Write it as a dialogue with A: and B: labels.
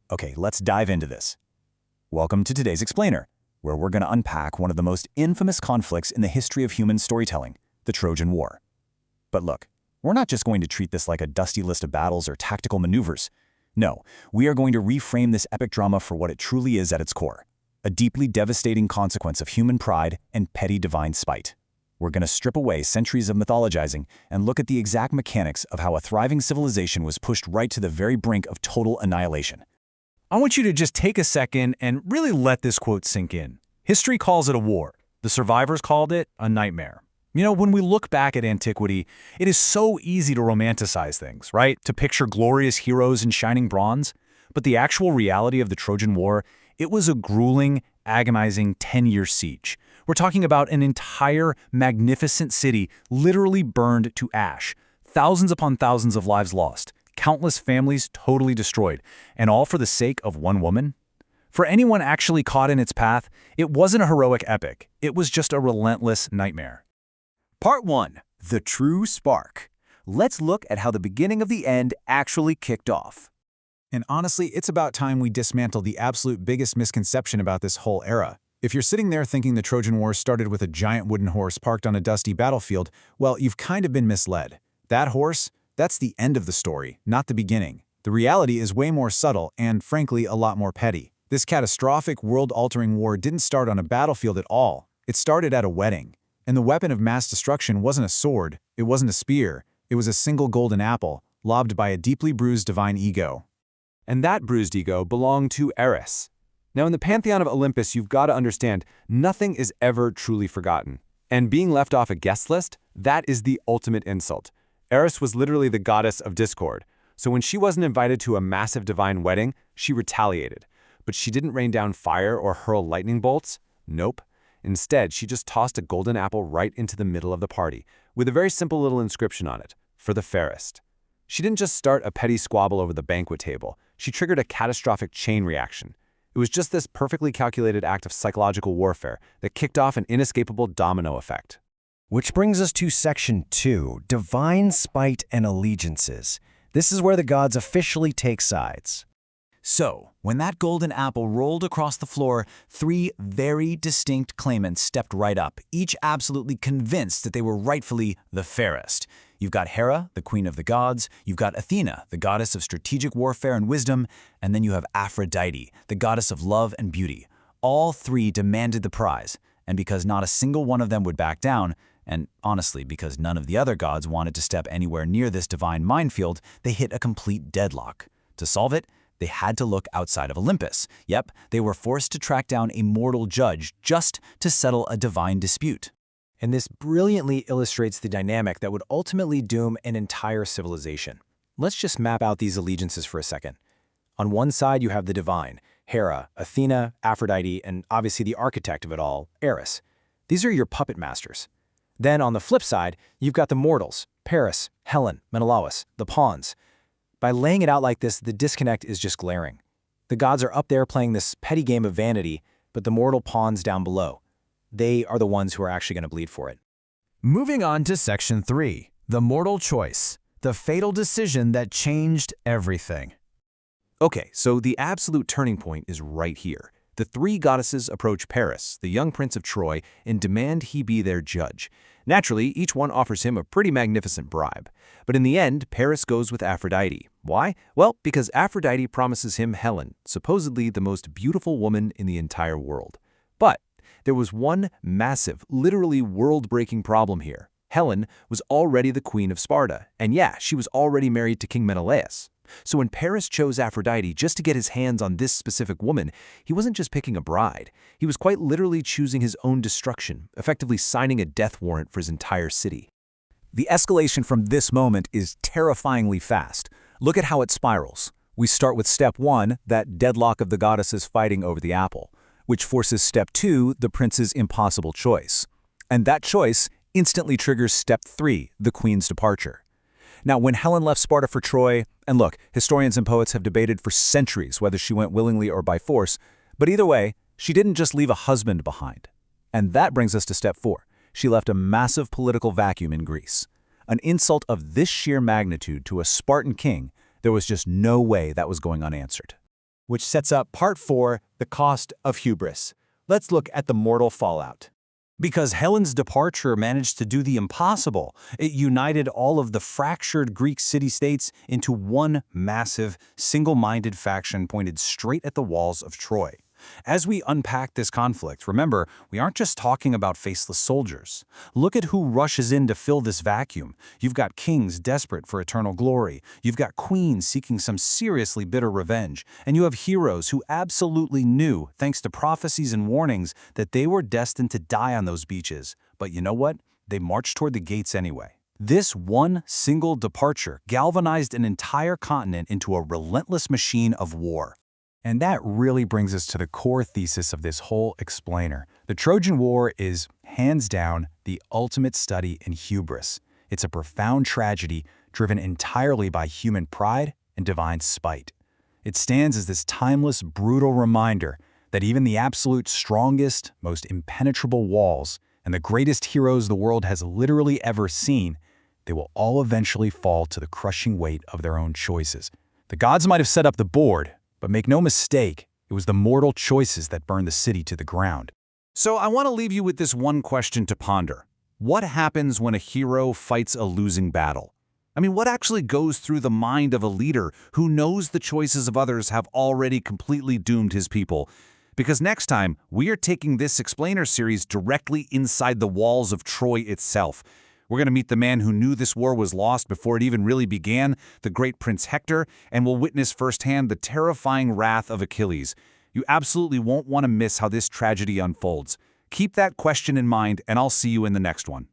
A: Okay, let's dive into this. Welcome to today's Explainer, where we're going to unpack one of the most infamous conflicts in the history of human storytelling, the Trojan War. But look, we're not just going to treat this like a dusty list of battles or tactical maneuvers. No, we are going to reframe this epic drama for what it truly is at its core, a deeply devastating consequence of human pride and petty divine spite. We're going to strip away centuries of mythologizing and look at the exact mechanics of how a thriving civilization was pushed right to the very brink of total annihilation.
B: I want you to just take a second and really let this quote sink in. History calls it a war. The survivors called it a nightmare. You know, when we look back at antiquity, it is so easy to romanticize things, right? To picture glorious heroes in shining bronze. But the actual reality of the Trojan War, it was a grueling, agonizing 10-year siege. We're talking about an entire magnificent city literally burned to ash, thousands upon thousands of lives lost, countless families totally destroyed, and all for the sake of one woman? For anyone actually caught in its path, it wasn't a heroic epic. It was just a relentless nightmare.
C: Part 1. The True Spark. Let's look at how the beginning of the end actually kicked off.
D: And honestly, it's about time we dismantle the absolute biggest misconception about this whole era. If you're sitting there thinking the Trojan War started with a giant wooden horse parked on a dusty battlefield, well, you've kind of been misled. That horse, that's the end of the story, not the beginning. The reality is way more subtle and, frankly, a lot more petty. This catastrophic, world-altering war didn't start on a battlefield at all. It started at a wedding. And the weapon of mass destruction wasn't a sword, it wasn't a spear, it was a single golden apple, lobbed by a deeply bruised divine ego.
E: And that bruised ego belonged to Eris. Now, in the pantheon of Olympus, you've got to understand, nothing is ever truly forgotten. And being left off a guest list, that is the ultimate insult. Eris was literally the goddess of discord. So when she wasn't invited to a massive divine wedding, she retaliated. But she didn't rain down fire or hurl lightning bolts. Nope. Instead, she just tossed a golden apple right into the middle of the party, with a very simple little inscription on it, for the fairest. She didn't just start a petty squabble over the banquet table. She triggered a catastrophic chain reaction. It was just this perfectly calculated act of psychological warfare that kicked off an inescapable domino effect.
F: Which brings us to Section 2, Divine Spite and Allegiances. This is where the gods officially take sides.
A: So, when that golden apple rolled across the floor, three very distinct claimants stepped right up, each absolutely convinced that they were rightfully the fairest. You've got Hera, the queen of the gods, you've got Athena, the goddess of strategic warfare and wisdom, and then you have Aphrodite, the goddess of love and beauty. All three demanded the prize, and because not a single one of them would back down, and honestly, because none of the other gods wanted to step anywhere near this divine minefield, they hit a complete deadlock. To solve it, they had to look outside of Olympus. Yep, they were forced to track down a mortal judge just to settle a divine dispute.
B: And this brilliantly illustrates the dynamic that would ultimately doom an entire civilization. Let's just map out these allegiances for a second. On one side, you have the divine, Hera, Athena, Aphrodite, and obviously the architect of it all, Eris. These are your puppet masters. Then on the flip side, you've got the mortals, Paris, Helen, Menelaus, the pawns. By laying it out like this, the disconnect is just glaring. The gods are up there playing this petty game of vanity, but the mortal pawns down below. They are the ones who are actually going to bleed for it.
F: Moving on to Section 3, the mortal choice, the fatal decision that changed everything.
E: Okay, so the absolute turning point is right here. The three goddesses approach Paris, the young prince of Troy, and demand he be their judge. Naturally, each one offers him a pretty magnificent bribe. But in the end, Paris goes with Aphrodite. Why? Well, because Aphrodite promises him Helen, supposedly the most beautiful woman in the entire world. But there was one massive, literally world-breaking problem here. Helen was already the queen of Sparta, and yeah, she was already married to King Menelaus. So when Paris chose Aphrodite just to get his hands on this specific woman, he wasn't just picking a bride. He was quite literally choosing his own destruction, effectively signing a death warrant for his entire city.
A: The escalation from this moment is terrifyingly fast. Look at how it spirals. We start with step 1, that deadlock of the goddesses fighting over the apple, which forces step 2, the prince's impossible choice. And that choice instantly triggers step 3, the queen's departure. Now, when Helen left Sparta for Troy, and look, historians and poets have debated for centuries whether she went willingly or by force, but either way, she didn't just leave a husband behind. And that brings us to step 4. She left a massive political vacuum in Greece. An insult of this sheer magnitude to a Spartan king, there was just no way that was going unanswered.
B: which sets up Part 4, the cost of hubris. Let's look at the mortal fallout. Because Helen's departure managed to do the impossible, it united all of the fractured Greek city-states into one massive, single-minded faction pointed straight at the walls of Troy. As we unpack this conflict, remember, we aren't just talking about faceless soldiers. Look at who rushes in to fill this vacuum. You've got kings desperate for eternal glory. You've got queens seeking some seriously bitter revenge. And you have heroes who absolutely knew, thanks to prophecies and warnings, that they were destined to die on those beaches. But you know what? They marched toward the gates anyway. This one single departure galvanized an entire continent into a relentless machine of war. And that really brings us to the core thesis of this whole explainer. The Trojan War is, hands down, the ultimate study in hubris. It's a profound tragedy driven entirely by human pride and divine spite. It stands as this timeless, brutal reminder that even the absolute strongest, most impenetrable walls and the greatest heroes the world has literally ever seen, they will all eventually fall to the crushing weight of their own choices. The gods might have set up the board, but make no mistake, it was the mortal choices that burned the city to the ground.
C: So I want to leave you with this one question to ponder. What happens when a hero fights a losing battle? I mean, what actually goes through the mind of a leader who knows the choices of others have already completely doomed his people? Because next time, we are taking this explainer series directly inside the walls of Troy itself. We're going to meet the man who knew this war was lost before it even really began, the great Prince Hector, and we'll witness firsthand the terrifying wrath of Achilles. You absolutely won't want to miss how this tragedy unfolds. Keep that question in mind, and I'll see you in the next one.